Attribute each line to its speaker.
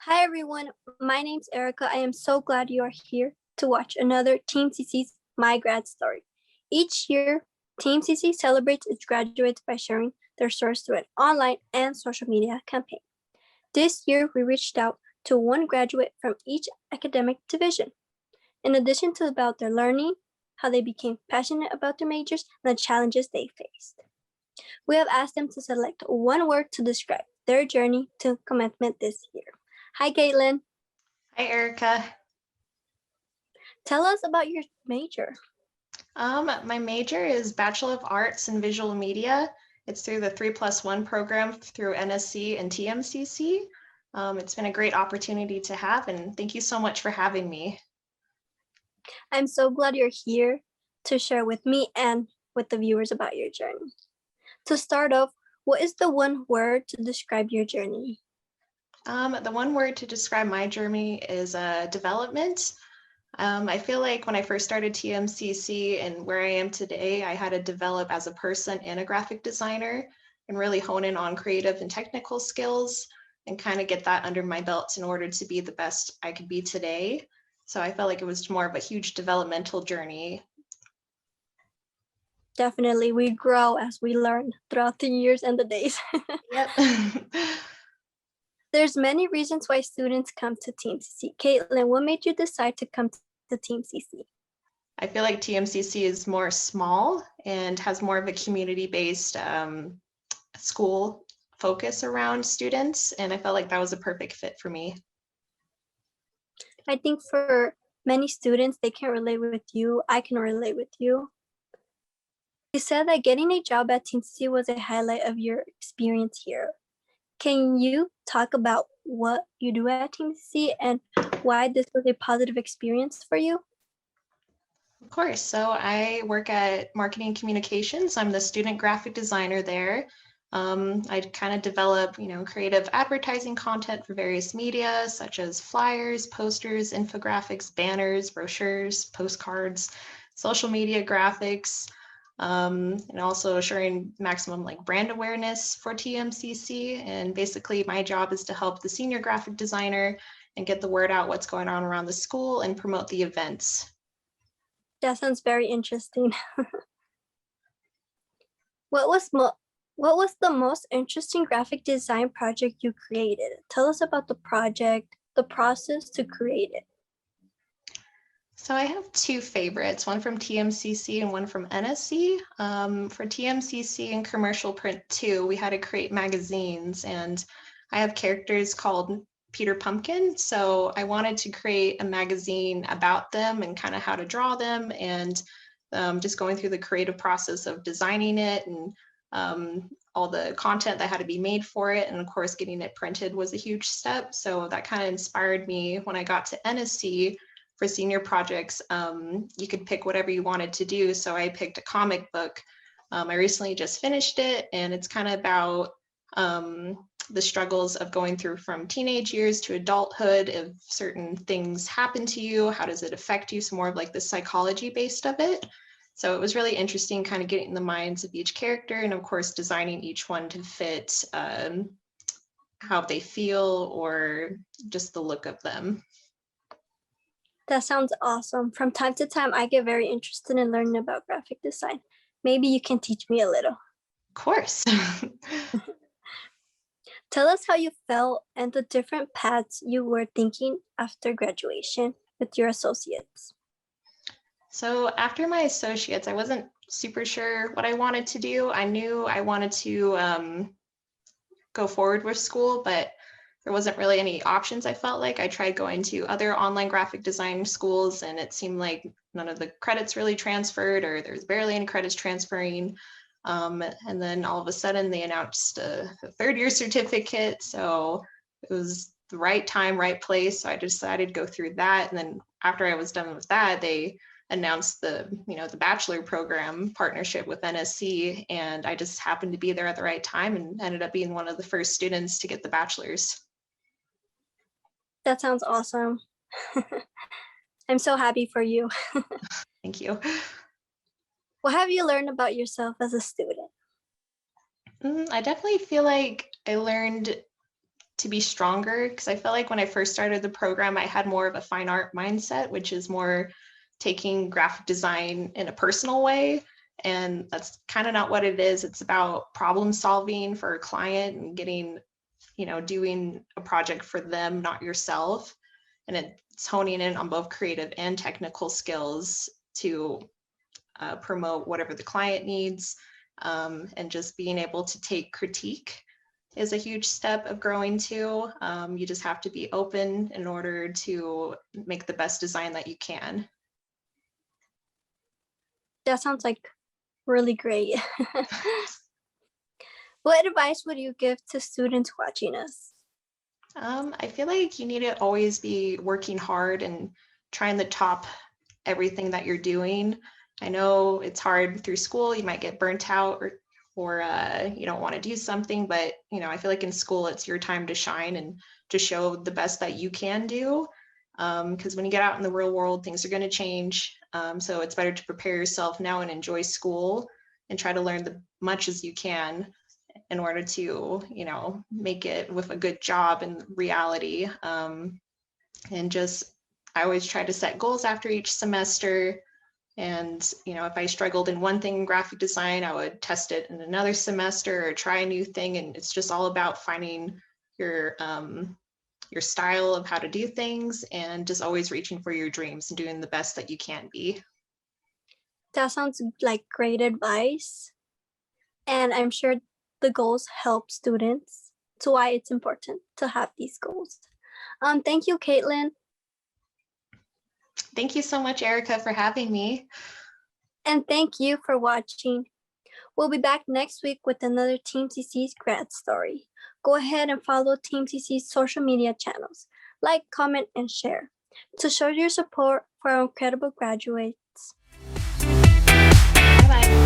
Speaker 1: Hi everyone, my name's Erica. I am so glad you are here to watch another TMCC's My Grad Story. Each year, TMCC celebrates its graduates by sharing their stories through an online and social media campaign. This year, we reached out to one graduate from each academic division. In addition to about their learning, how they became passionate about their majors, and the challenges they faced. We have asked them to select one word to describe their journey to commencement this year. Hi, Katelyn.
Speaker 2: Hi, Erica.
Speaker 1: Tell us about your major.
Speaker 2: My major is Bachelor of Arts in Visual Media. It's through the 3+1 program through NSC and TMCC. It's been a great opportunity to have, and thank you so much for having me.
Speaker 1: I'm so glad you're here to share with me and with the viewers about your journey. To start off, what is the one word to describe your journey?
Speaker 2: The one word to describe my journey is development. I feel like when I first started TMCC and where I am today, I had to develop as a person and a graphic designer and really hone in on creative and technical skills and kind of get that under my belt in order to be the best I could be today. So I felt like it was more of a huge developmental journey.
Speaker 1: Definitely, we grow as we learn throughout the years and the days.
Speaker 2: Yep.
Speaker 1: There's many reasons why students come to TMCC. Katelyn, what made you decide to come to TMCC?
Speaker 2: I feel like TMCC is more small and has more of a community-based school focus around students, and I felt like that was a perfect fit for me.
Speaker 1: I think for many students, they can relate with you. I can relate with you. You said that getting a job at TMCC was a highlight of your experience here. Can you talk about what you do at TMCC and why this was a positive experience for you?
Speaker 2: Of course. So I work at marketing communications. I'm the student graphic designer there. I kind of develop, creative advertising content for various media, such as flyers, posters, infographics, banners, brochures, postcards, social media graphics, and also assuring maximum brand awareness for TMCC. And basically my job is to help the senior graphic designer and get the word out what's going on around the school and promote the events.
Speaker 1: That sounds very interesting. What was the most interesting graphic design project you created? Tell us about the project, the process to create it.
Speaker 2: So I have two favorites, one from TMCC and one from NSC. For TMCC and commercial print too, we had to create magazines, and I have characters called Peter Pumpkin. So I wanted to create a magazine about them and kind of how to draw them, and just going through the creative process of designing it and all the content that had to be made for it. And of course, getting it printed was a huge step. So that kind of inspired me when I got to NSC. For senior projects, you could pick whatever you wanted to do. So I picked a comic book. I recently just finished it, and it's kind of about the struggles of going through from teenage years to adulthood. If certain things happen to you, how does it affect you? So more of the psychology based of it. So it was really interesting kind of getting in the minds of each character, and of course designing each one to fit how they feel or just the look of them.
Speaker 1: That sounds awesome. From time to time, I get very interested in learning about graphic design. Maybe you can teach me a little.
Speaker 2: Of course.
Speaker 1: Tell us how you felt and the different paths you were thinking after graduation with your associates.
Speaker 2: So after my associates, I wasn't super sure what I wanted to do. I knew I wanted to go forward with school, but there wasn't really any options. I felt like I tried going to other online graphic design schools, and it seemed like none of the credits really transferred, or there's barely any credits transferring. And then all of a sudden they announced a third-year certificate. So it was the right time, right place. So I decided to go through that. And then after I was done with that, they announced the bachelor program partnership with NSC, and I just happened to be there at the right time and ended up being one of the first students to get the bachelor's.
Speaker 1: That sounds awesome. I'm so happy for you.
Speaker 2: Thank you.
Speaker 1: What have you learned about yourself as a student?
Speaker 2: I definitely feel like I learned to be stronger, because I felt like when I first started the program, I had more of a fine art mindset, which is more taking graphic design in a personal way. And that's kind of not what it is. It's about problem solving for a client and getting, doing a project for them, not yourself. And it's honing in on both creative and technical skills to promote whatever the client needs, and just being able to take critique is a huge step of growing too. You just have to be open in order to make the best design that you can.
Speaker 1: That sounds like really great. What advice would you give to students watching us?
Speaker 2: I feel like you need to always be working hard and trying to top everything that you're doing. I know it's hard through school. You might get burnt out or you don't want to do something, but I feel like in school it's your time to shine and to show the best that you can do. Because when you get out in the real world, things are going to change. So it's better to prepare yourself now and enjoy school and try to learn the much as you can in order to, make it with a good job in reality. And just, I always try to set goals after each semester. And, if I struggled in one thing in graphic design, I would test it in another semester or try a new thing. And it's just all about finding your style of how to do things and just always reaching for your dreams and doing the best that you can be.
Speaker 1: That sounds like great advice. And I'm sure the goals help students. That's why it's important to have these goals. Thank you, Katelyn.
Speaker 2: Thank you so much, Erica, for having me.
Speaker 1: And thank you for watching. We'll be back next week with another TMCC's grad story. Go ahead and follow TMCC's social media channels. Like, comment, and share to show your support for our incredible graduates.
Speaker 2: Bye-bye.